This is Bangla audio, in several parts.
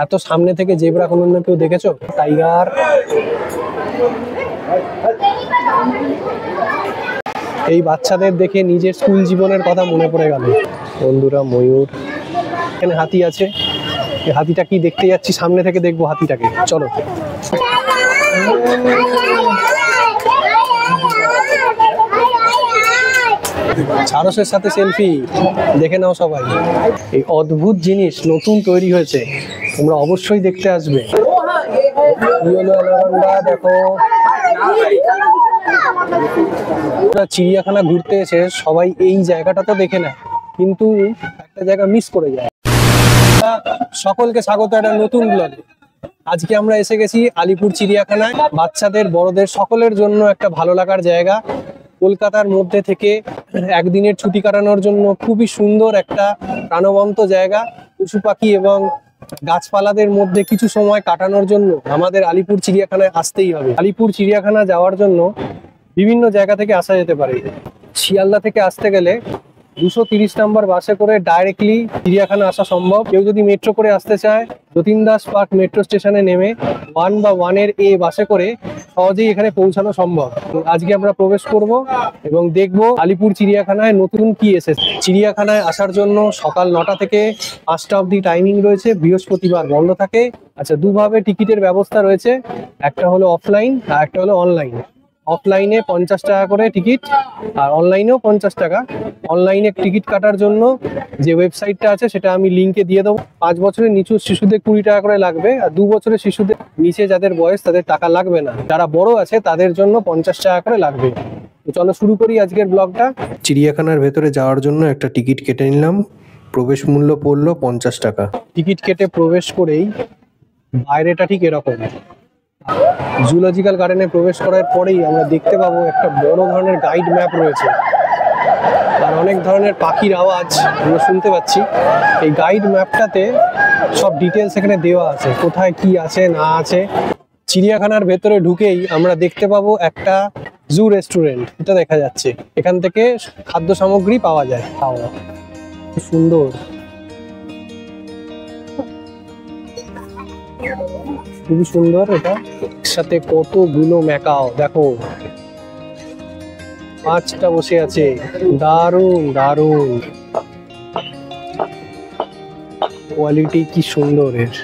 এত সামনে থেকে জেব্রা কোনোদিন কেউ দেখেছো? টাইগার, এই বাচ্চাদের দেখে নিজের স্কুল জীবনের কথা মনে পড়ে গেল। বন্ধুরা ময়ূর, এখানে হাতি আছে। এই হাতিটা কি দেখতে যাচ্ছি, সামনে থেকে দেখবো হাতিটাকে, চলো। সারসের সাথে সেলফি দেখে নাও সবাই। এই অদ্ভুত জিনিস নতুন তৈরি হয়েছে, তোমরা অবশ্যই দেখতে আসবে। দেখো, চিড়িয়াখানা ঘুরতে এসে সবাই এই জায়গাটা তো দেখে নেয়, কিন্তু একটা জায়গা মিস করে যায়। সকলকে স্বাগত একটা নতুন ব্লগে। আজকে আমরা এসে গেছি আলিপুর চিড়িয়াখানায়। বাচ্চাদের বড়দের সকলের জন্য একটা ভালো লাগার জায়গা। কলকাতার মধ্যে থেকে একদিনের ছুটি কাটানোর জন্য খুবই সুন্দর একটা প্রাণবন্ত জায়গা। পশু পাখি এবং গাছপালাদের মধ্যে কিছু সময় কাটানোর জন্য আমাদের আলিপুর চিড়িয়াখানায় আসতেই হবে। আলিপুর চিড়িয়াখানা যাওয়ার জন্য বিভিন্ন জায়গা থেকে আসা যেতে পারে। শিয়ালদা থেকে আসতে গেলে 230 নম্বর বাসে করে ডাইরেক্টলি চিড়িয়াখানা আসা সম্ভব। কেউ যদি মেট্রো করে আসতে চায়, যতীন দাস পার্ক মেট্রো স্টেশনে নেমে 1 বা 1-এর A বাসে করে সহজেই এখানে পৌঁছানো সম্ভব। আজকে আমরা প্রবেশ করব এবং দেখব আলিপুর চিড়িয়াখানায় নতুন কি এসেছে। চিড়িয়াখানায় আসার জন্য সকাল 9টা থেকে 5টা অবধি টাইমিং রয়েছে। বৃহস্পতিবার বন্ধ থাকে। আচ্ছা, দুভাবে টিকিটের ব্যবস্থা রয়েছে, একটা হলো অফলাইন আর একটা হলো অনলাইন। অফলাইনে 50 টাকা করে টিকিট আর অনলাইনেও 50 টাকা। অনলাইনে টিকিট কাটার জন্য যে ওয়েবসাইটটা আছে সেটা আমি লিঙ্কে দিয়ে দেবো। 5 বছরের নিচু শিশুদের 20 টাকা করে লাগবে, আর 2 বছরের শিশুদের নিচে যাদের বয়স তাদের টাকা লাগবে না। যারা বড় আছে তাদের জন্য 50 টাকা করে লাগবে। তো চলো শুরু করি আজকের ব্লগটা। চিড়িয়াখানার ভেতরে যাওয়ার জন্য একটা টিকিট কেটে নিলাম। প্রবেশ মূল্য পড়লো 50 টাকা। টিকিট কেটে প্রবেশ করেই বাইরেটা ঠিক এরকম। জুলজিক্যাল গার্ডেনে প্রবেশ করার পরেই আমরা দেখতে পাবো একটা বড় ধরনের গাইড ম্যাপ রয়েছে, আর অনেক ধরনের পাখির আওয়াজ আমরা শুনতে পাচ্ছি। এই গাইড ম্যাপটাতে সব ডিটেলস এখানে দেওয়া আছে, কোথায় কি আছে না আছে। চিড়িয়াখানার ভেতরে ঢুকেই আমরা দেখতে পাবো একটা জু রেস্টুরেন্ট, এটা দেখা যাচ্ছে। এখান থেকে খাদ্য সামগ্রী পাওয়া যায়। সুন্দর, খুবই সুন্দর। এটা সাথে কতগুলো ম্যাকাও, দেখো 5টা বসে আছে। দারুণ দারুণ কোয়ালিটি, কি সুন্দর এর।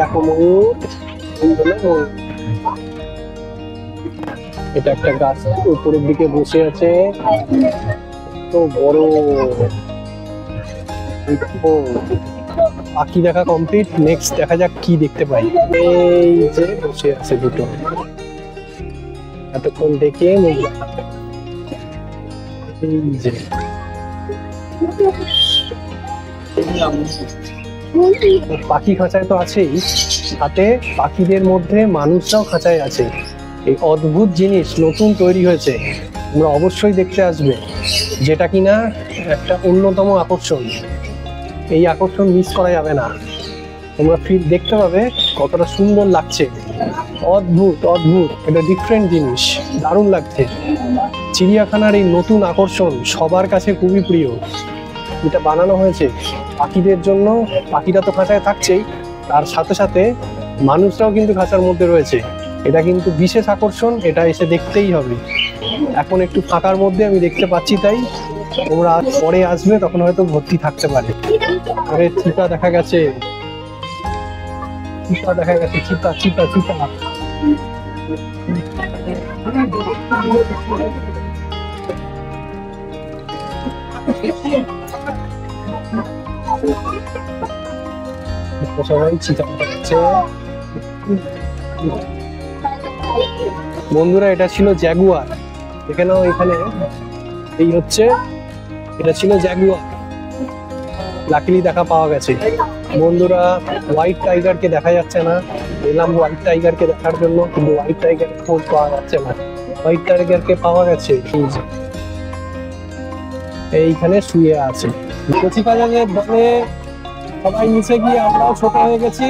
দেখো ময়ূর, এটা একটা গাছ উপরের দিকে বসে আছে, তো বড়। পাখি দেখা কমপ্লিট, নেক্সট দেখা যাক কি দেখতে পাই। এই যে বসে আছে দুটো, এতক্ষণ দেখে এই যে পাখি খাঁচায় তো আছেই, সাথে পাখিদের মধ্যে মানুষরাও খাঁচায় আছে। এই অদ্ভুত জিনিস নতুন তৈরি হয়েছে, তোমরা অবশ্যই দেখতে আসবে, যেটা কিনা একটা অন্যতম আকর্ষণ। এই আকর্ষণ মিস করা যাবে না। তোমরা ফির দেখতে পাবে কতটা সুন্দর লাগছে। অদ্ভুত অদ্ভুত, এটা ডিফারেন্ট জিনিস, দারুণ লাগছে। চিড়িয়াখানার এই নতুন আকর্ষণ সবার কাছে খুবই প্রিয়। এটা বানানো হয়েছে পাখিদের জন্য। পাখিরা তো খাঁচায় থাকছেই, তার সাথে সাথে মানুষরাও কিন্তু খাঁচার মধ্যে রয়েছে। এটা কিন্তু বিশেষ আকর্ষণ, এটা এসে দেখতেই হবে। এখন একটু ফাঁকার মধ্যে আমি দেখতে পাচ্ছি, তাই তোমরা পরে আসবে তখন হয়তো ভর্তি থাকতে পারে। আরে চিতা দেখা গেছে, চিতা দেখা গেছে, চিতা চিতা চিতা। সবাই চিতা দেখাচ্ছে। বন্ধুরা, এটা ছিল জ্যাগুয়ার। দেখে নাও এখানে, এই হচ্ছে, এটা ছিল জ্যাগুয়ার। লাকিলি দেখা পাওয়া গেছে। বন্ধুরা হোয়াইট টাইগারকে দেখা যাচ্ছে না, এলাম হোয়াইট টাইগারকে দেখার জন্য, কিন্তু হোয়াইট টাইগারের খোঁজ পাওয়া যাচ্ছে না। হোয়াইট টাইগারকে পাওয়া গেছে এইখানে শুয়ে আছে। কচিকাচাদের দলে সবাই মিশে গিয়ে আমরাও ছোট হয়ে গেছি।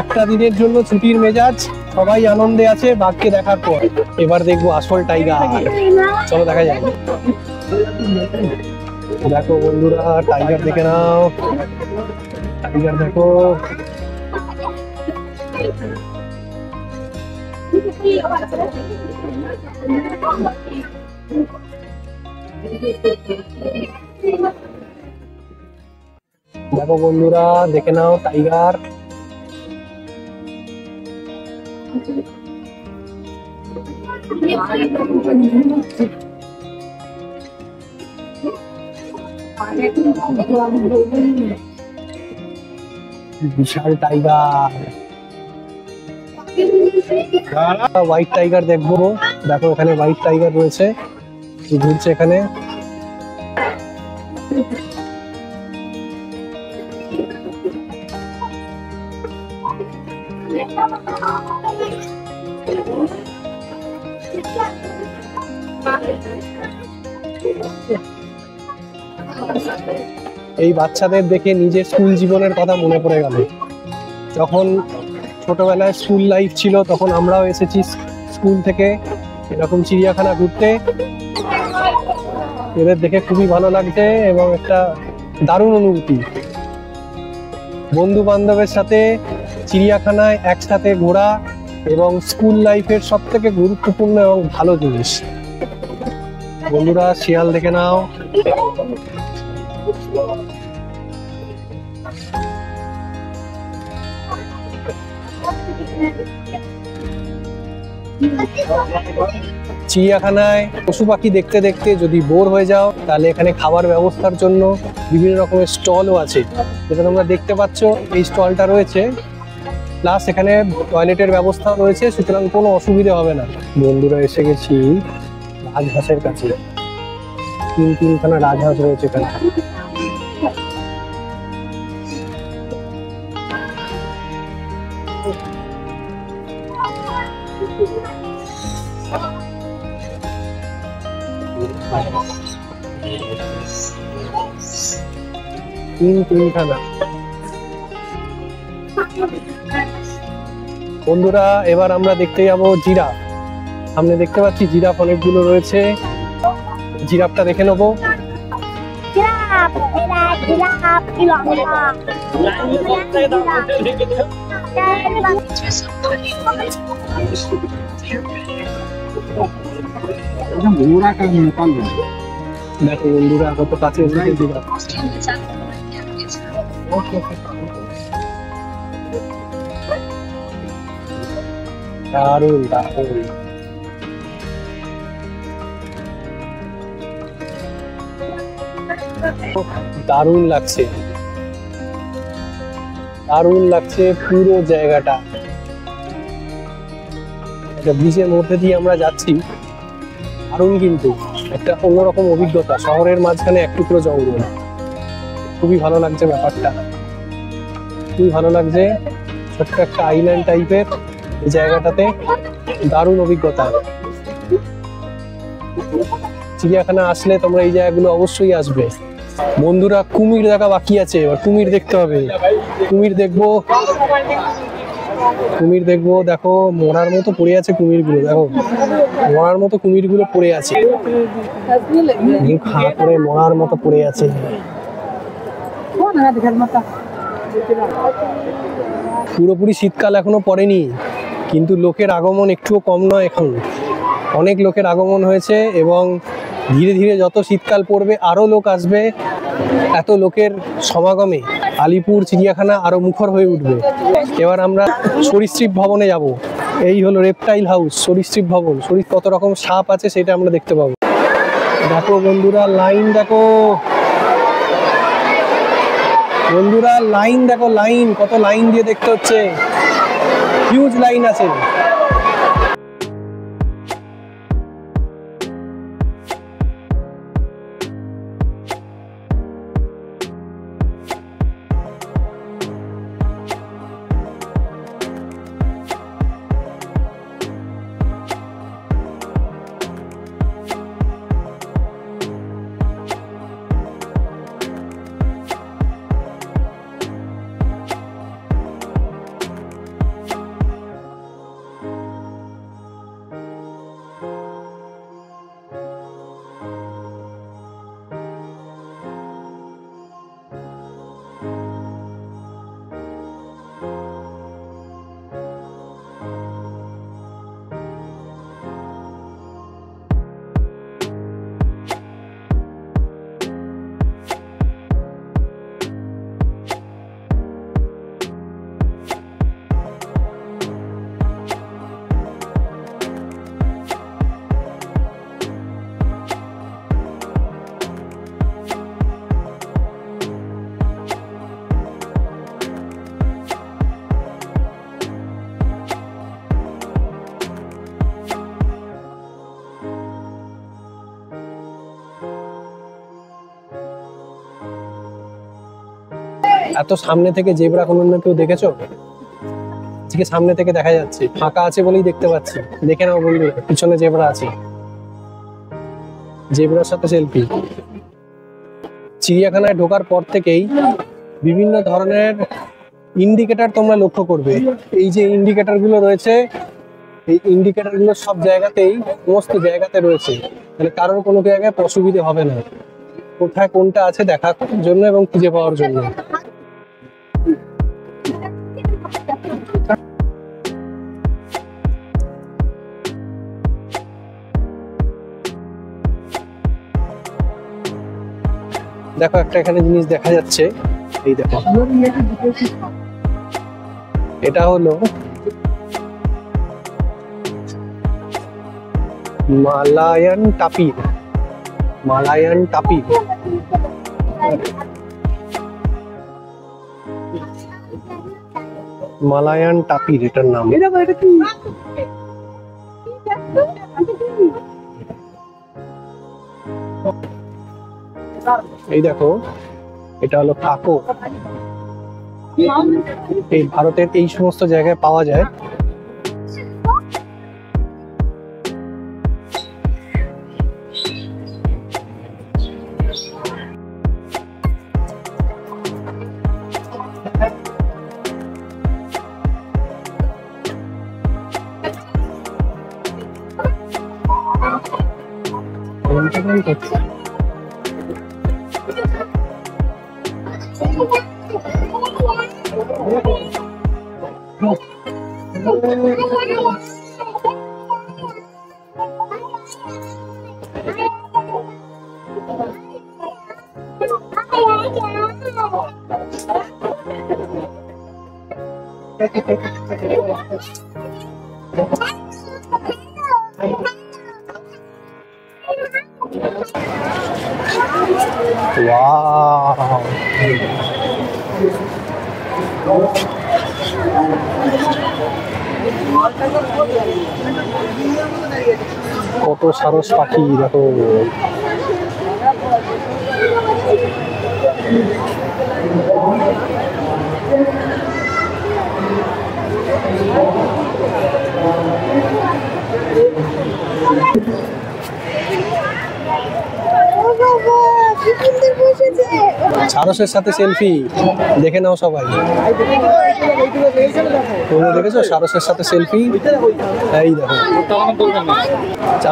একটা দিনের জন্য ছুটির মেজাজ, সবাই আনন্দে আছে বাঘকে দেখার পর। এবার দেখবো আসল টাইগার, চলো দেখা যাক। দেখো বন্ধুরা টাইগার দেখে নাও, টাইগার দেখো। দেখো বন্ধুরা দেখে নাও টাইগার। বিশাল টাইগার, হোয়াইট টাইগার দেখবো। দেখো এখানে হোয়াইট টাইগার রয়েছে, ঘুরছে এখানে। এই বাচ্চাদের দেখে নিজের স্কুল জীবনের কথা মনে পড়ে গেল। যখন ছোটবেলায় স্কুল লাইফ ছিল তখন আমরাও এসেছি স্কুল থেকে এরকম চিড়িয়াখানা ঘুরতে। এদের দেখে খুবই ভালো লাগছে এবং একটা দারুণ অনুভূতি। বন্ধু বান্ধবের সাথে চিড়িয়াখানায় একসাথে ঘোরা এবং স্কুল লাইফের সব থেকে গুরুত্বপূর্ণ এবং ভালো জিনিস। বন্ধুরা শিয়াল দেখে নাও। চিড়িয়াখানায় পশু পাখি দেখতে দেখতে যদি বোর হয়ে যাও তাহলে এখানে খাবার ব্যবস্থার জন্য বিভিন্ন রকমের স্টলও আছে, যেটা তোমরা দেখতে পাচ্ছ। এই স্টলটা রয়েছে, প্লাস এখানে টয়লেটের ব্যবস্থা রয়েছে, সুতরাং কোনো অসুবিধা হবে না। বন্ধুরা এসে গেছি রাজহাঁসের কাছে। তিনখানা রাজহাঁস রয়েছে এখানে। তিনখানা। বন্ধুরা এবার আমরা দেখতে যাব জিরাফ। সামনে দেখতে পাচ্ছি জিরাফ অনেকগুলো রয়েছে, জিরাফটা দেখে নেবো। দেখো বন্ধুরা কত কাছে এসেছে জিরাফ। দারুণ দারুণ। দারুণ লাগছে, দারুণ লাগছে পুরো জায়গাটা। ব্রিজের মধ্যে দিয়ে আমরা যাচ্ছি, দারুণ কিন্তু একটা অন্যরকম অভিজ্ঞতা। শহরের মাঝখানে এক টুকরো জঙ্গল, খুবই ভালো লাগছে ব্যাপারটা, খুবই ভালো লাগছে। ছোট্ট একটা আইল্যান্ড টাইপের এই জায়গাটাতে, দারুণ অভিজ্ঞতা। চিড়িয়াখানা আসলে তোমরা এই জায়গাগুলো অবশ্যই আসবে। বন্ধুরা কুমির দেখা বাকি আছে, এবার কুমির দেখতে হবে। কুমির দেখবো, কুমির দেখবো। দেখো মরার মতো পড়ে আছে কুমিরগুলো, দেখো মরার মতো কুমিরগুলো পড়ে আছে, মুখ হাঁ করে মরার মতো পড়ে আছে। পুরোপুরি শীতকাল এখনো পড়েনি, কিন্তু লোকের আগমন একটুও কম নয়। এখন অনেক লোকের আগমন হয়েছে এবং ধীরে ধীরে যত শীতকাল পড়বে আরো লোক আসবে। এত লোকের সমাগমে আলিপুর চিড়িয়াখানা আরো মুখর হয়ে উঠবে। এবার আমরা সরীসৃপ ভবনে যাব। এই হলো রেপটাইল হাউস, সরীসৃপ ভবন। কত রকম সাপ আছে সেটা আমরা দেখতে পাবো। দেখো বন্ধুরা লাইন দেখো, বন্ধুরা লাইন দেখো, লাইন কত লাইন দিয়ে দেখতে হচ্ছে, হিউজ লাইন আছে। এত সামনে থেকে জেব্রা কোনো কেউ দেখেছো? আজকে সামনে থেকে দেখা যাচ্ছে, ফাঁকা আছে বলেই দেখতে পাচ্ছি। দেখে নাও বন্ধু, পিছনে জেব্রা আছে, জেব্রার সাথে সেলফি। চিড়িয়াখানায় ঢোকার পর থেকেই বিভিন্ন ধরনের ইন্ডিকেটর তোমরা লক্ষ্য করবে। এই যে ইন্ডিকেটর গুলো রয়েছে, এই ইন্ডিকেটর গুলো সব জায়গাতেই, সমস্ত জায়গাতে রয়েছে, তাহলে কারোর কোনো জায়গায় অসুবিধে হবে না কোথায় কোনটা আছে দেখার জন্য এবং খুঁজে পাওয়ার জন্য। দেখো একটা এখানে জিনিস দেখা যাচ্ছে, এই দেখো, এটা হলো মালায়ান টাপির। মালায়ান টাপির মালায়ান টাপির এটার নাম। এই দেখো, এটা হলো কাকো। এই ভারতের এই সমস্ত জায়গায় পাওয়া যায়। Wow. কত সারস পাখি দেখো। সারসের সাথে সেলফি দেখে নাও সবাই। তোমরা দেখেছো সারসের সাথে সেলফি? এই দেখো,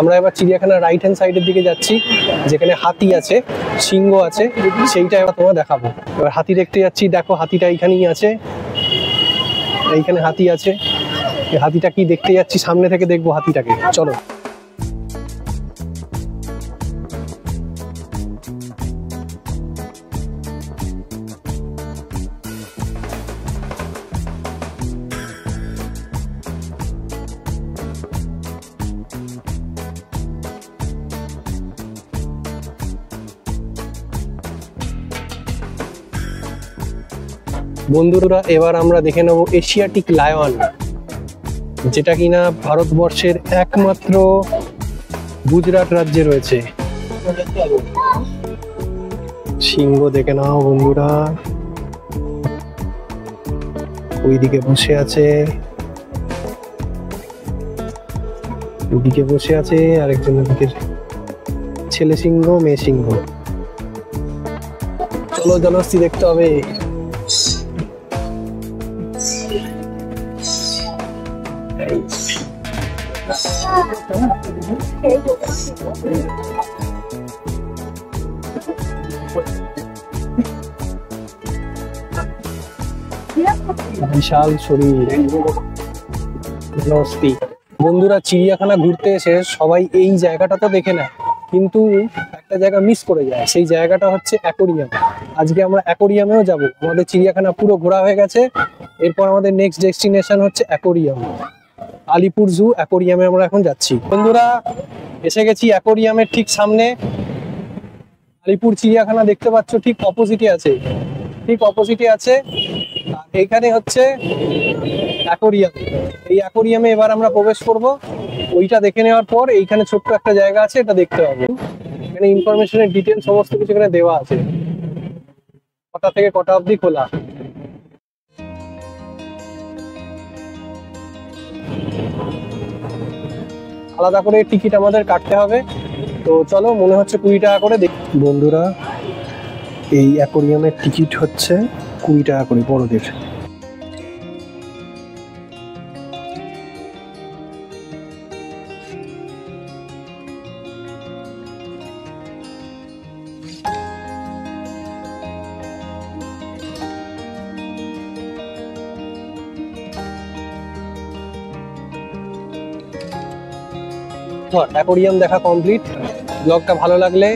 আমরা এবার চিড়িয়াখানার রাইট হ্যান্ড সাইডের দিকে যাচ্ছি, যেখানে হাতি আছে, সিংহ আছে, সেইটা এবার তোমার দেখাবো। এবার হাতি দেখতে যাচ্ছি। দেখো হাতিটা এইখানেই আছে, এইখানে হাতি আছে। হাতিটা কি দেখতে যাচ্ছি, সামনে থেকে দেখবো হাতিটাকে। চলো। বন্ধুরা, এবার আমরা দেখে নেব এশিয়াটিক লায়ন, যেটা কিনা ভারতবর্ষের একমাত্র গুজরাট রাজ্যে রয়েছে। সিংহ দেখে নাও বন্ধুরা, ওইদিকে বসে আছে, ওইদিকে বসে আছে আরেকজন, ওদিকে ছেলে সিংহ মেয়ে সিংহ। চলো জলহস্তি দেখতে হবে। বিশাল শরীর। বন্ধুরা, চিড়িয়াখানা ঘুরতে এসে সবাই এই জায়গাটা তো দেখে নেয়, কিন্তু একটা জায়গা মিস করে যায়। সেই জায়গাটা হচ্ছে অ্যাকোরিয়াম। আজকে আমরা অ্যাকোরিয়ামেও যাব। আমাদের চিড়িয়াখানা পুরো ঘোরা হয়ে গেছে, এরপর আমাদের নেক্সট ডেস্টিনেশন হচ্ছে অ্যাকোরিয়াম। আলিপুর জু অ্যাকোরিয়ামে আমরা এখন যাচ্ছি। বন্ধুরা, এসে গেছি অ্যাকোরিয়ামের ঠিক সামনে। আলিপুর চিড়িয়াখানা দেখতে পাচ্ছ, ঠিক অপোজিটে আছে, ঠিক অপোজিটে আছে। এইখানে হচ্ছে অ্যাকোরিয়াম। এই অ্যাকোরিয়ামে এবার আমরা প্রবেশ করব। ওইটা দেখে নেওয়ার পর এইখানে ছোট্ট একটা জায়গা আছে, এটা দেখতে হবে। এখানে ইনফরমেশনের ডিটেল সমস্ত কিছু এখানে দেওয়া আছে, কটা থেকে কটা অবধি খোলা। আলাদা করে টিকিট আমাদের কাটতে হবে। তো চলো, মনে হচ্ছে 20 টাকা করে। বন্ধুরা, এই অ্যাকোরিয়ামের টিকিট হচ্ছে 20 টাকা করে বড়দের। অ্যাকোরিয়াম দেখা কমপ্লিট। ব্লগটা ভালো লাগলে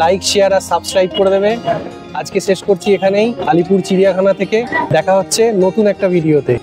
লাইক, শেয়ার আর সাবস্ক্রাইব করে দেবে। আজকে শেষ করছি এখানেই, আলিপুর চিড়িয়াখানা থেকে। দেখা হচ্ছে নতুন একটা ভিডিওতে।